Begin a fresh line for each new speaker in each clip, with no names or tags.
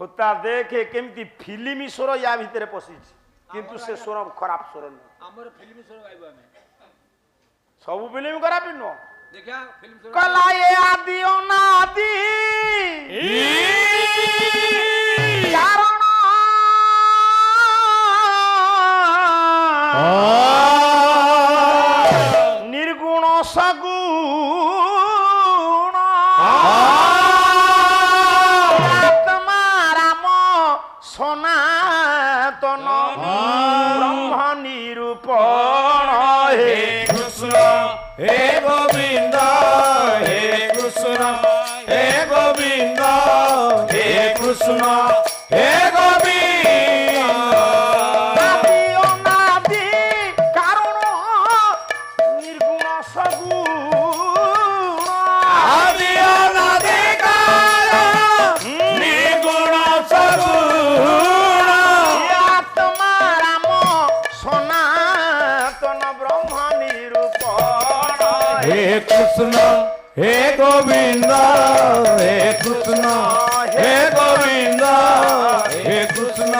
होता देखे केमती फिल्म स्वर या भितर पशि किंतु से स्वर खराब स्वर नहीं
हमर फिल्म स्वर गाइबो हमें
सब फिल्म खराब नो
देखा फिल्म स्वर
कला ये आदि अनादि कारण निर्गुण सगुण आत्मा राम सनातन ब्रह्म निरूपण हे
कृष्ण हे गोविंद हे कृष्ण हे गोविंद हे कृष्ण हे गोविंद
आदि अनादि कारण निर्गुण सगुण
आदि अनादि कारण निर्गुण सगुण
आत्मा राम सनातन ब्रह्म निरूपण
हे कृष्ण हे गोविंद हे कृष्ण हे गोविंद हे कृष्ण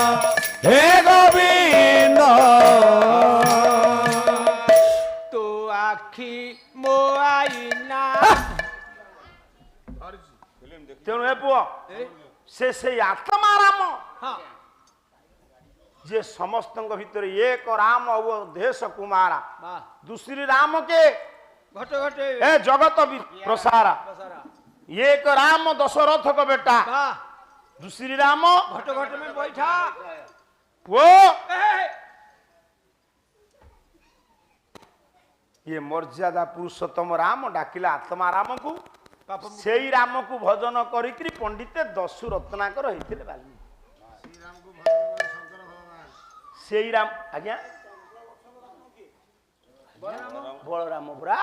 हे गोविंद
तो आखी मो आईना
तेणु हे पुओ से आत्मा राम
हां
जे समस्त भीतर एक राम और देश कुमारा
वाह
दूसरी राम के
घट घटे
ए जगत प्रसारा
बसारा
एक राम दशरथ का बेटा
वाह
दूसरी राम
घट घट में बैठा
वो
ए
ये मर्यादा पुरुषोत्तम राम डाकिला आत्मा राम को
पाप
से राम को भजन करी पंडित दस्यु रत्नाकर होते बाल्मीकि से राम आज्ञा बलराम पुरा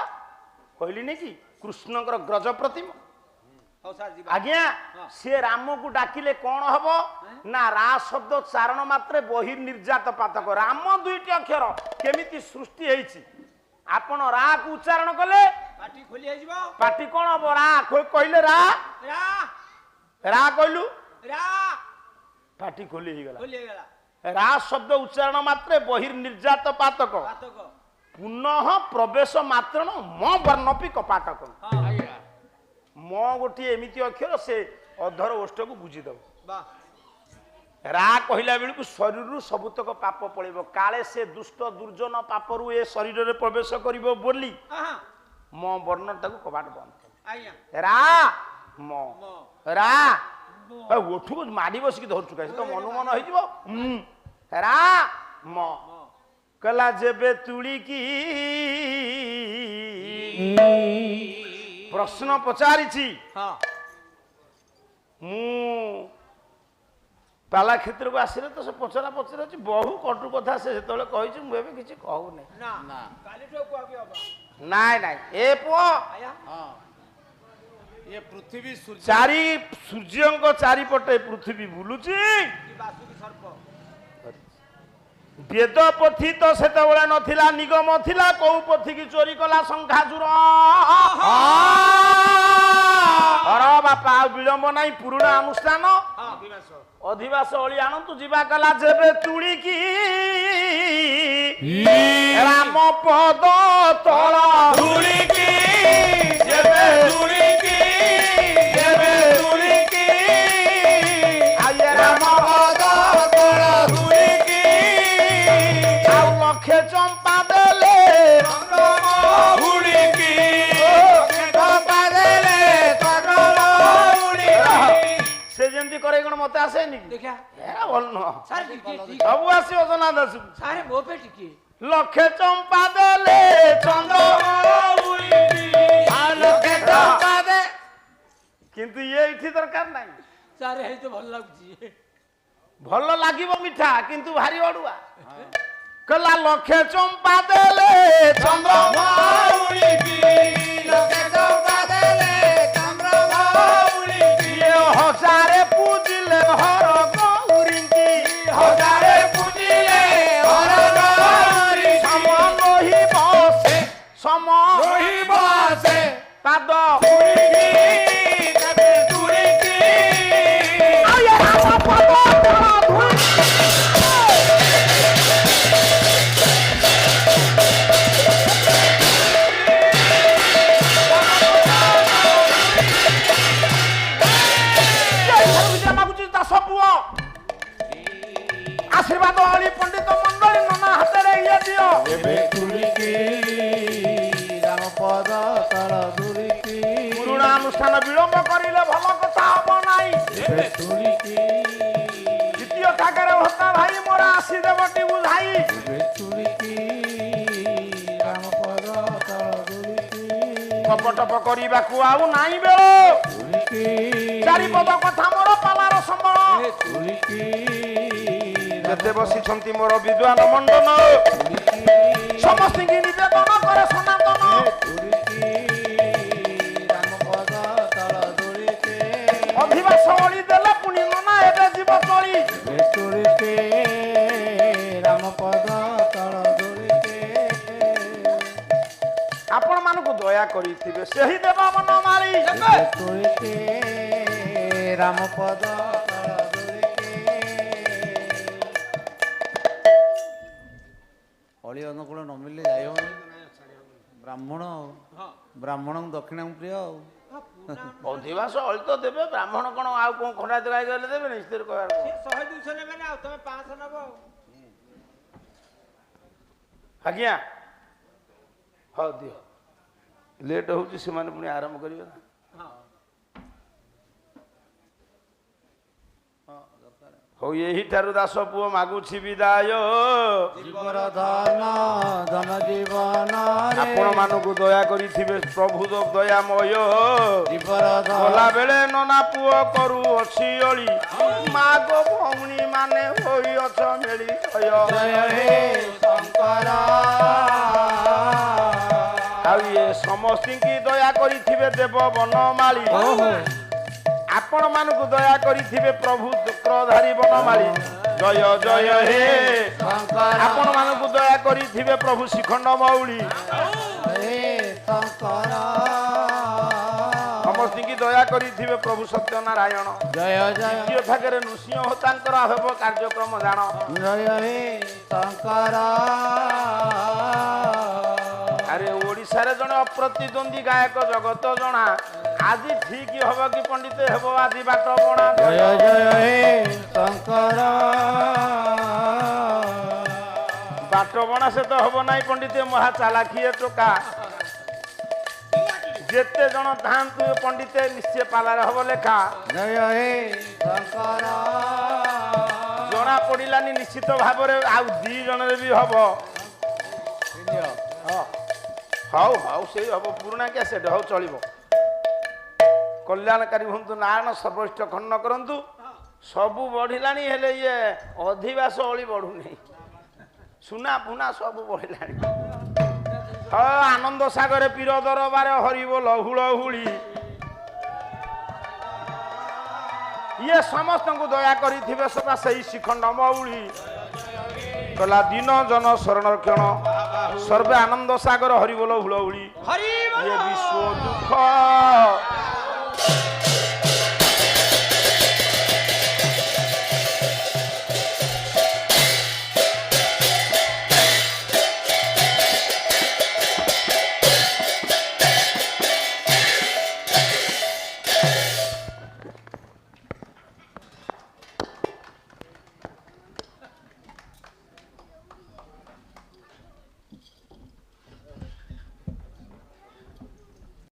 कहली नहीं कि कृष्णकर ग्रज प्रतिमा
हो सार जी
आज्ञा से राम को डाकिले कौन हम ना रा शब्द चारण मात्रे बहिर्निर्जात पातक राम दुईटी अक्षर केमिति सृष्टि होईछि आपण रा को उच्चारण कले
पाटी खोली आइ जीवो
पाटी कौन हम रा कहले रा
रा
रा कहलु
रा
पाटी खोली ही गला
खोली गेला
रा शब्द उच्चारण मात्रे बहिर्निर्जात पातक
पातक
पुनः प्रवेश मात्र म वर्णपी कपाटक
हां आइरा
म गोटी एमिति अक्षर से अधर ओष्ठ को बुझी दब
वाह
रा कहला बेलू शरीर सबुतक पाप पड़ेब काले से दुष्ट दुर्जन पापरू ए शरीर में प्रवेश करिब बोली
हां
म वर्ण ताको कबाट बंद
आइया
रा म
मो
रा ओठू को माडी बसिक धर चुका तो मन मन हो जीवो रा म कला जेबे तुली की प्रश्न पचारि
हां
मु पाला क्षेत्र को आसिले तो से पचरा पचरा बहु कटु कथा से सेतले कहिछि मु एबे किछि कहू नै
ना ना काली तो को आबे बाबा
नाय नाय ए पुओ
आया
हां ये पृथ्वी सूर्य
चारि सूर्यंक चारि पटे पृथ्वी बुलुछि
की बासुकी सर्प
वेद पथी तो सेतबेले नथिला निगम थिला को पथी की चोरी कला संखाजुर अरे बापा विलंब नहीं पुरुणा अनुष्ठान
हां दिवस
अधिवास ओली आनंतु जीवा कला जेबे तुड़ी की राम पद तल
धूली की जेबे धूली की जेबे धूली की
आये
राम पद तल धूली की
आउ लखे चंपा देले
धूली की चंपा देले सकल धूली की
से जेमती करे कोन मते आसे नी
देखा
ए बोल न
सार टिके टिके
सब आसी ओजना दस
सारे मो पे टिके
लखे चंपा देले चंद्र
लखे चंपा दे
किंतु ये इठी दरकार नाही
सारे हे तो भल लागुची
भल लागिबो मिठा किंतु भारी अडुआ कला लखे चंपा देले चंद्र
लखे चंपा देले चंद्रमा
हजारे पूजिले घर गौरींकी
हजारे पूजिले हर गौरी
समलोही बसे सम
लोही बसे
पाद
तुरी की कभी तुरी की
आये राम ଆଶୀର୍ବାଦ ଅଳି ପଣ୍ଡିତ ମଣ୍ଡଳୀ ନନା ହାତରେ ଇଏ ଦିଅ।
ଏବେ ତୁଳିକି ରାମପଦ ତଳ ଧୁଳିକି
ପୁରୁଣା ଅନୁଷ୍ଠାନ ବିଳମ୍ବ କରିଲେ ଭଲ କଥା ହବ ନାହିଁ।
ଏବେ ତୁଳିକି
ଦ୍ୱିତୀୟ ଥାକରେ ଭତ୍ତା ଭାଇ ମୋର ଆସିଦେବଟି ବୁଝାଇ।
ଏବେ ତୁଳିକି ରାମପଦ ତଳ ଧୁଳିକି
ଟପ କରିବାକୁ ଆଉ ନାହିଁ ବେଳ।
ତୁଳିକି
ଚାରିପଦ କଥା ମୋର ପାଲାର ସମ୍ବଳ।
ତୁଳିକି
ଯେତେ ବସିଛନ୍ତି ମୋର ବିଦ୍ୱାନ ମଣ୍ଡନ ସମସ୍ତଙ୍କୁ ନିବେଦନ କରେ ସନାତନ।
ତୁଳିକି ରାମପଦ ତଳ ଧୁଳିକି
ଅଧିବାସ ଅଳି ଦେଲେ ପୁଣି ନନା ଏବେ ଯିବ ଚଳି।
ଏବେ ତୁଳିକି ରାମପଦ ତଳ ଧୁଳିକି
ଆପଣ ମାନଙ୍କୁ ଦୟା କରିଥିବେ ସେହି ଦେବ ମନ ମାଳି।
ଏବେ ତୁଳିକି ରାମପଦ ତଳ ଧୁଳିକି ଅଳି ଅନୁକୂଳ ନ ମିଳିଲେ ଯାଇ ହବନି। ବ୍ରାହ୍ମଣ ବ୍ରାହ୍ମଣଙ୍କୁ ଦକ୍ଷିଣା ପ୍ରିୟ ଆଉ
ଅଧିବାସ ଅଳି ତ ଦେବେ ବ୍ରାହ୍ମଣ କଣ ଆଉ କଣ ଖଣ୍ଡା ଦେବାଇ ଗଲେ ଦେବେ ନିଶ୍ଚିତ କହିବାର କଣ?
100-200 ନେବେ ନା ଆଉ ତମେ 500 ନେବ ଆଉ।
ଆଜ୍ଞା ହଉ ଦିଅ। ଲେଟ୍ ହଉଛି ସେମାନେ ପୁଣି ଆରମ୍ଭ କରିବେ ନା। ହଉ ଏହିଠାରୁ ଦାସ ପୁଅ ମାଗୁଛି ବିଦାୟ।
ଜୀବର ଧନ ଧନ ଜୀବନ
ଆପଣ ମାନଙ୍କୁ ଦୟା କରିଥିବେ ପ୍ରଭୁ ଦୟାମୟ।
ଜୀବର
ଗଲା ବେଳେ ନନା ପୁଅ କରୁଅଛି ଅଳି ମାଗ ଭଉଣୀ ମାନେ ହୋଇଅଛ ମେଳି
ଜୟ ହେ ଶଙ୍କର
ଆଉ ଇଏ ସମସ୍ତଙ୍କୁ ଦୟା କରିଥିବେ ଦେବ ବନମାଳି। ଆପଣ ମାନଙ୍କୁ ଦୟା କରିଥିବେ ପ୍ରଭୁ ଚକ୍ରଧାରୀ ବନମାଳି। ଜୟ ଜୟ ହେ
ଶଙ୍କର
ଆପଣ ମାନଙ୍କୁ ଦୟା କରିଥିବେ ପ୍ରଭୁ ଶିଖଣ୍ଡ ମଉଳି।
ହେ ଶଙ୍କର
ସମସ୍ତଙ୍କୁ ଦୟା କରିଥିବେ ପ୍ରଭୁ ସତ୍ୟନାରାୟଣ।
ଜୟ ଜୟ
ଦ୍ୱିତୀୟ ଭାଗରେ ନୃସିଂହ ତାଙ୍କର ହେବ କାର୍ଯ୍ୟକ୍ରମ ଜାଣ।
ଜୟ ହେ ଶଙ୍କର
ଆରେ ଓଡ଼ିଶାରେ ଜଣେ ଅପ୍ରତିଦ୍ୱନ୍ଦୀ ଗାୟକ ଜଗତ ଜଣା। ଆଜି ଠିକ ହବ କି ପଣ୍ଡିତ ହେବ ଆଜି ବାଟ ବଣା।
ଜୟ ଜୟ ହେ ଶଙ୍କର
ବାଟ ବଣା ସେ ତ ହବ ନାହିଁ ପଣ୍ଡିତ ମହା ଚାଲାଖିଏ ଟୋକା। ଯେତେ ଜଣ ଥାଆନ୍ତୁ ପଣ୍ଡିତ ନିଶ୍ଚୟ ପାଲାରେ ହବ ଲେଖା।
ଜୟ ହେ ଶଙ୍କର
ଜଣା ପଡ଼ିଲାନି ନିଶ୍ଚିତ ଭାବରେ ଆଉ 2 ଜଣରେ ବି ହବ। ହଉ ହଉ ସେଇ ହବ ପୁରୁଣା କ୍ୟାସେଟ୍ ହଉ ଚଳିବ। କଲ୍ୟାଣକାରୀ ହୁଅନ୍ତୁ ନାରାୟଣ ସର୍ବଇଷ୍ଟ ଖଣ୍ଡନ କରନ୍ତୁ। ସବୁ ବଢ଼ିଲାଣି ହେଲେ ଇଏ ଅଧିବାସ ଅଳି ବଢ଼ୁନି। ସୁନା ଫୁନା ସବୁ ବଢ଼ିଲାଣି। ହଁ ଆନନ୍ଦ ସାଗରେ ପୀର ଦରବାରେ ହରିବ ଲହୁଳ ହୁଳି। ଇଏ ସମସ୍ତଙ୍କୁ ଦୟା କରିଥିବେ ସଦା ସେଇ ଶିଖଣ୍ଡ ମଉଳି। କଲା ଦିନ ଜନ ଶରଣକ୍ଷଣ ସର୍ବେ ଆନନ୍ଦ ସାଗର ହରିବୋଲ ହୁଳହୁଳି। ଇଏ ବିଶ୍ୱ ଦୁଃଖ